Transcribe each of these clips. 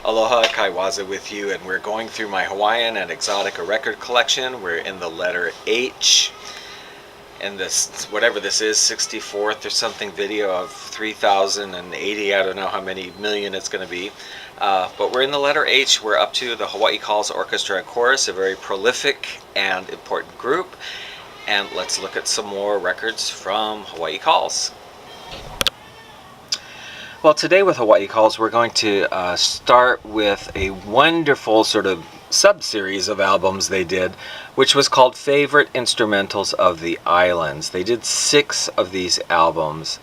Aloha, Kaiwaza with you, and we're going through my Hawaiian and Exotica record collection. We're in the letter H, and this, whatever this is, 64th or something video of 3,080, I don't know how many million it's going to be. But we're in the letter H. We're up to the Hawaii Calls Orchestra and Chorus, a very prolific and important group. And let's look at some more records from Hawaii Calls. Well, today with Hawaii Calls, we're going to start with a wonderful sort of sub-series of albums they did, which was called Favorite Instrumentals of the Islands. They did 6 of these albums,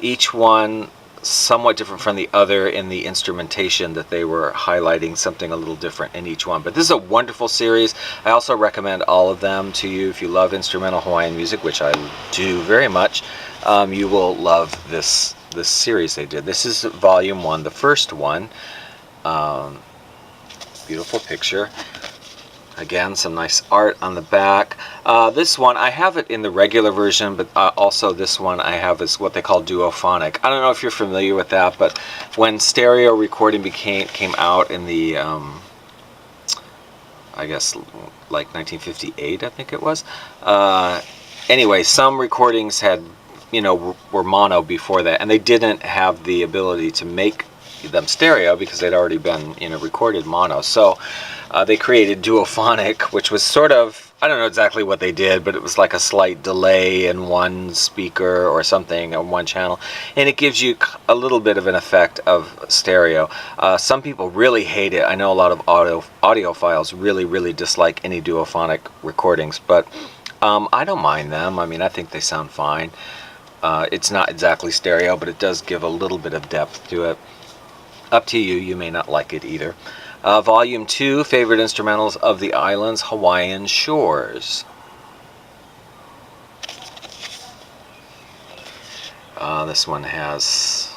each one somewhat different from the other in the instrumentation that they were highlighting something a little different in each one. But this is a wonderful series. I also recommend all of them to you if you love instrumental Hawaiian music, which I do very much. You will love this series they did. This is volume 1, the first one. Beautiful picture. Again, some nice art on the back. This one, I have it in the regular version, but also this one I have is what they call duophonic. I don't know if you're familiar with that, but when stereo recording came out in the, I guess, like 1958, I think it was. Anyway, some recordings had, were mono before that, and they didn't have the ability to make them stereo because they'd already been, recorded mono. So they created duophonic, which was sort of, I don't know exactly what they did, but it was like a slight delay in one speaker or something on one channel, and it gives you a little bit of an effect of stereo. Some people really hate it. I know a lot of audiophiles really dislike any duophonic recordings, but I don't mind them. I mean, I think they sound fine. It's not exactly stereo, but it does give a little bit of depth to it. Up to you, you may not like it either. Volume 2, Favorite Instrumentals of the Islands, Hawaiian Shores. This one has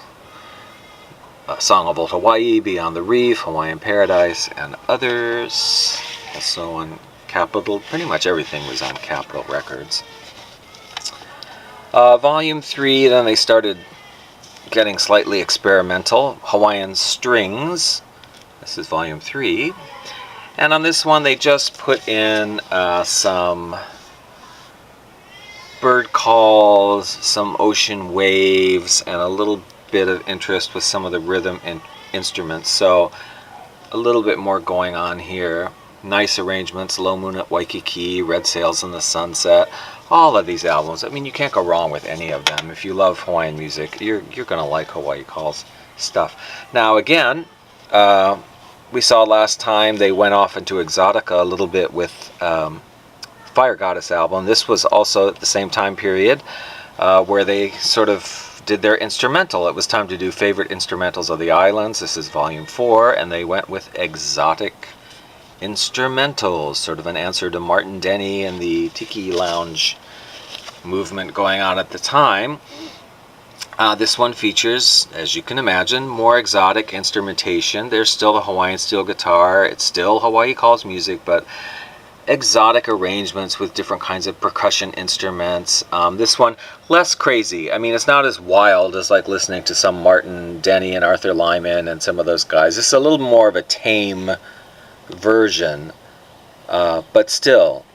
Song of Old Hawaii, Beyond the Reef, Hawaiian Paradise, and others. Also on Capitol, pretty much everything was on Capitol Records. Volume 3, then they started getting slightly experimental. Hawaiian Strings. This is volume 3. And on this one, they just put in some bird calls, some ocean waves, and a little bit of interest with some of the rhythm instruments. So a little bit more going on here. Nice arrangements, Low Moon at Waikiki, Red Sails in the Sunset. All of these albums, I mean, you can't go wrong with any of them. If you love Hawaiian music, you're going to like Hawaii Calls stuff. Now again, we saw last time they went off into Exotica a little bit with Fire Goddess album. This was also at the same time period where they sort of did their instrumental. It was time to do Favorite Instrumentals of the Islands. This is volume 4, and they went with Exotic Instrumentals, sort of an answer to Martin Denny and the Tiki Lounge movement going on at the time. This one features, as you can imagine, more exotic instrumentation. There's still the Hawaiian steel guitar. It's still Hawaii Calls music, but exotic arrangements with different kinds of percussion instruments. This one, less crazy. I mean, it's not as wild as like listening to some Martin Denny and Arthur Lyman and some of those guys. This is a little more of a tame version, but still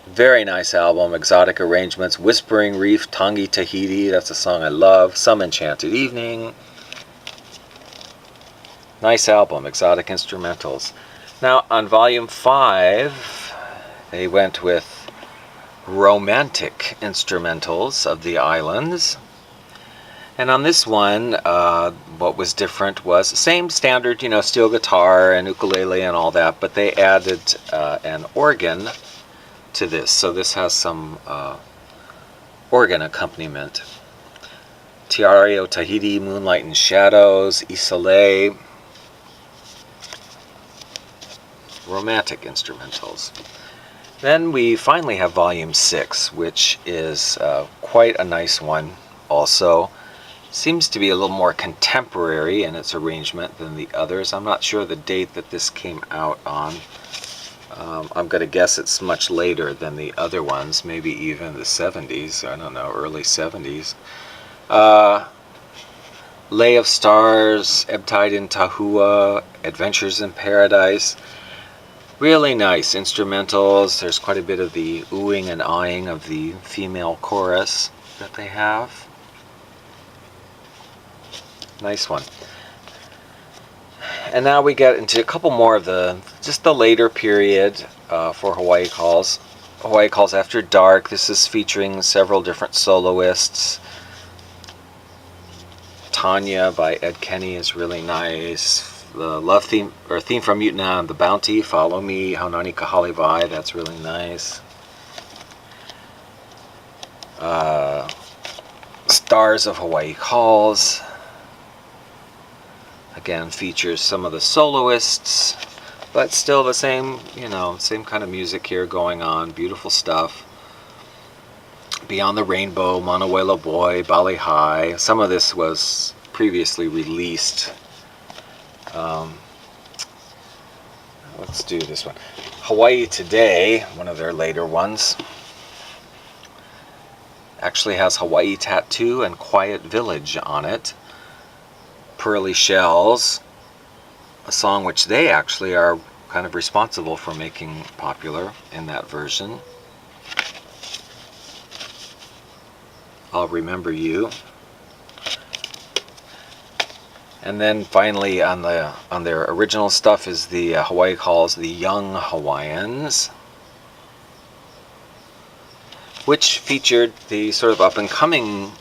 very nice album. Exotic arrangements, Whispering Reef, Tangi Tahiti, that's a song I love, Some Enchanted Evening. Nice album, Exotic Instrumentals. Now on volume 5 they went with Romantic Instrumentals of the Islands. And on this one, what was different was same standard, steel guitar and ukulele and all that, but they added an organ to this. So this has some organ accompaniment. Tiare o Tahiti, Moonlight and Shadows, Isolé. Romantic Instrumentals. Then we finally have volume 6, which is quite a nice one also. Seems to be a little more contemporary in its arrangement than the others. I'm not sure the date that this came out on. I'm going to guess it's much later than the other ones, maybe even the 70s, I don't know, early 70s. Lay of Stars, Ebb Tide in Tahua, Adventures in Paradise. Really nice instrumentals. There's quite a bit of the oohing and eyeing of the female chorus that they have. Nice one. And now we get into a couple more of just the later period for Hawaii Calls. Hawaii Calls After Dark. This is featuring several different soloists. Tanya by Ed Kenny is really nice. The love theme, or theme from Mutiny on the Bounty, Follow Me, Haunani Kahali Vai, that's really nice. Stars of Hawaii Calls. Again, features some of the soloists, but still the same, same kind of music here going on. Beautiful stuff. Beyond the Rainbow, Manuela Boy, Bali High. Some of this was previously released. Let's do this one. Hawaii Today, one of their later ones, actually has Hawaii Tattoo and Quiet Village on it. Pearly Shells, a song which they actually are kind of responsible for making popular in that version. I'll Remember You. And then finally on their original stuff is the Hawaii Calls The Young Hawaiians, which featured the sort of up-and-coming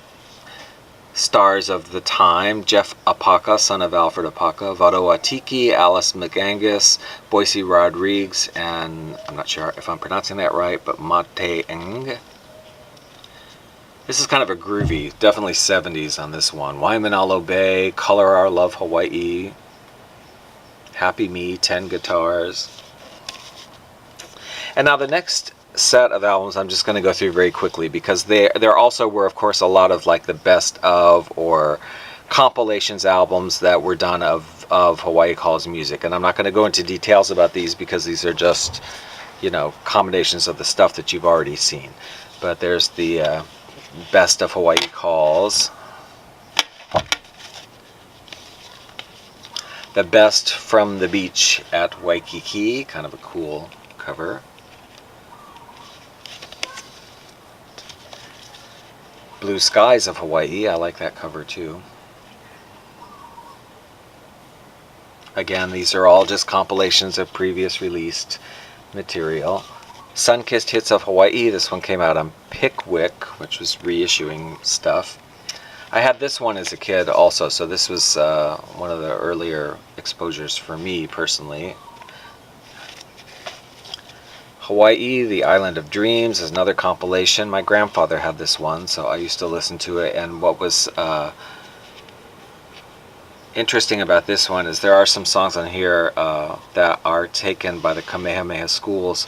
stars of the time: Jeff Apaka, son of Alfred Apaka, Vado Atiki, Alice McAngus, Boise Rodriguez, and I'm not sure if I'm pronouncing that right, but Mate Eng. This is kind of a groovy, definitely 70s on this one. Waimanalo Bay, Color Our Love Hawaii, Happy Me, 10 guitars. And now the next set of albums I'm just going to go through very quickly, because there also were, of course, a lot of like the best of or compilations albums that were done of Hawaii Calls music. And I'm not going to go into details about these because these are just, combinations of the stuff that you've already seen. But there's the Best of Hawaii Calls, The Best from the Beach at Waikiki, kind of a cool cover. Blue Skies of Hawaii, I like that cover too. Again, these are all just compilations of previous released material. Sun-Kissed Hits of Hawaii, this one came out on Pickwick, which was reissuing stuff. I had this one as a kid also, so this was one of the earlier exposures for me personally. Hawaii, The Island of Dreams is another compilation. My grandfather had this one, so I used to listen to it. And what was interesting about this one is there are some songs on here that are taken by the Kamehameha Schools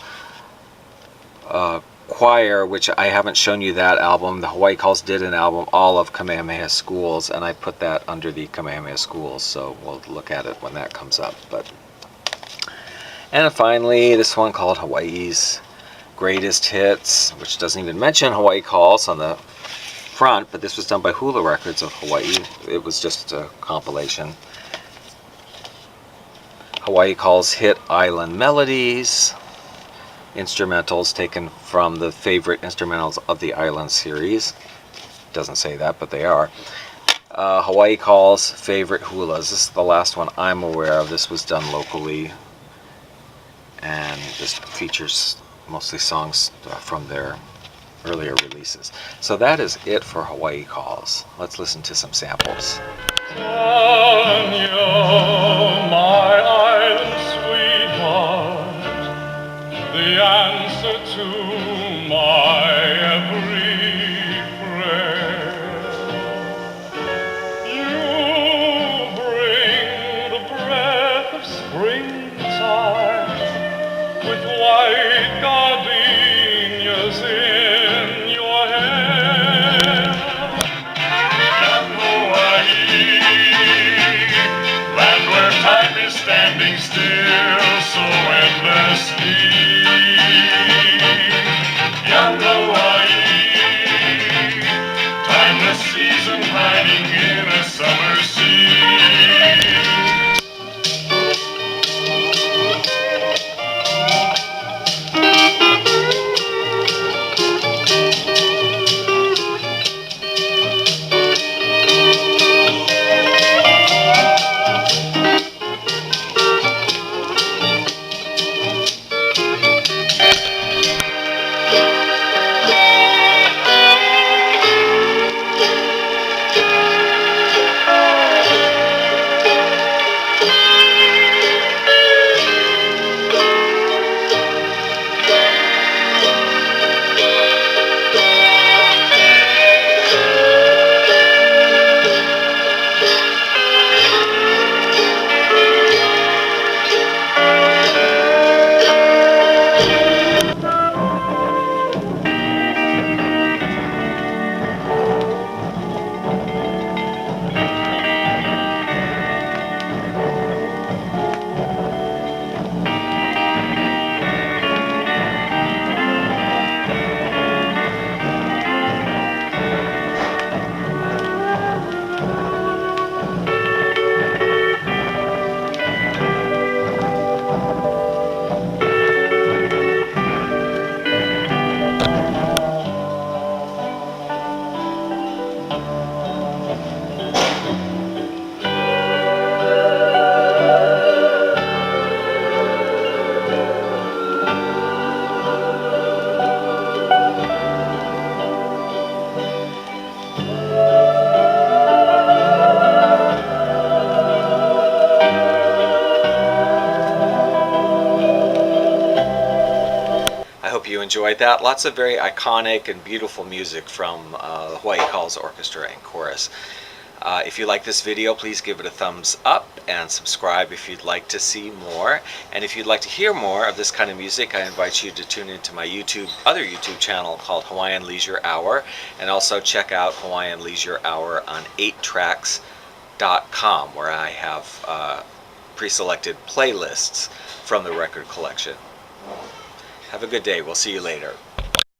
choir, which I haven't shown you that album. The Hawaii Calls did an album, all of Kamehameha Schools, and I put that under the Kamehameha Schools, so we'll look at it when that comes up. And finally, this one called Hawaii's Greatest Hits, which doesn't even mention Hawaii Calls on the front, but this was done by Hula Records of Hawaii. It was just a compilation. Hawaii Calls Hit Island Melodies, instrumentals taken from the favorite instrumentals of the Island series. Doesn't say that, but they are. Hawaii Calls Favorite Hulas. This is the last one I'm aware of. This was done locally, and this features mostly songs from their earlier releases. So that is it for Hawaii Calls. Let's listen to some samples. Tanya, my island sweetheart, the answer to my every prayer. You bring the breath of springtime with white gardenias in your hair. Young Hawaii, land where time is standing still so endlessly. Young Hawaii, timeless season hiding in a summer enjoyed that. Lots of very iconic and beautiful music from the Hawaii Calls Orchestra and Chorus. If you like this video, please give it a thumbs up and subscribe if you'd like to see more. And if you'd like to hear more of this kind of music, I invite you to tune into my other YouTube channel called Hawaiian Leisure Hour, and also check out Hawaiian Leisure Hour on 8tracks.com, where I have pre-selected playlists from the record collection. Have a good day. We'll see you later.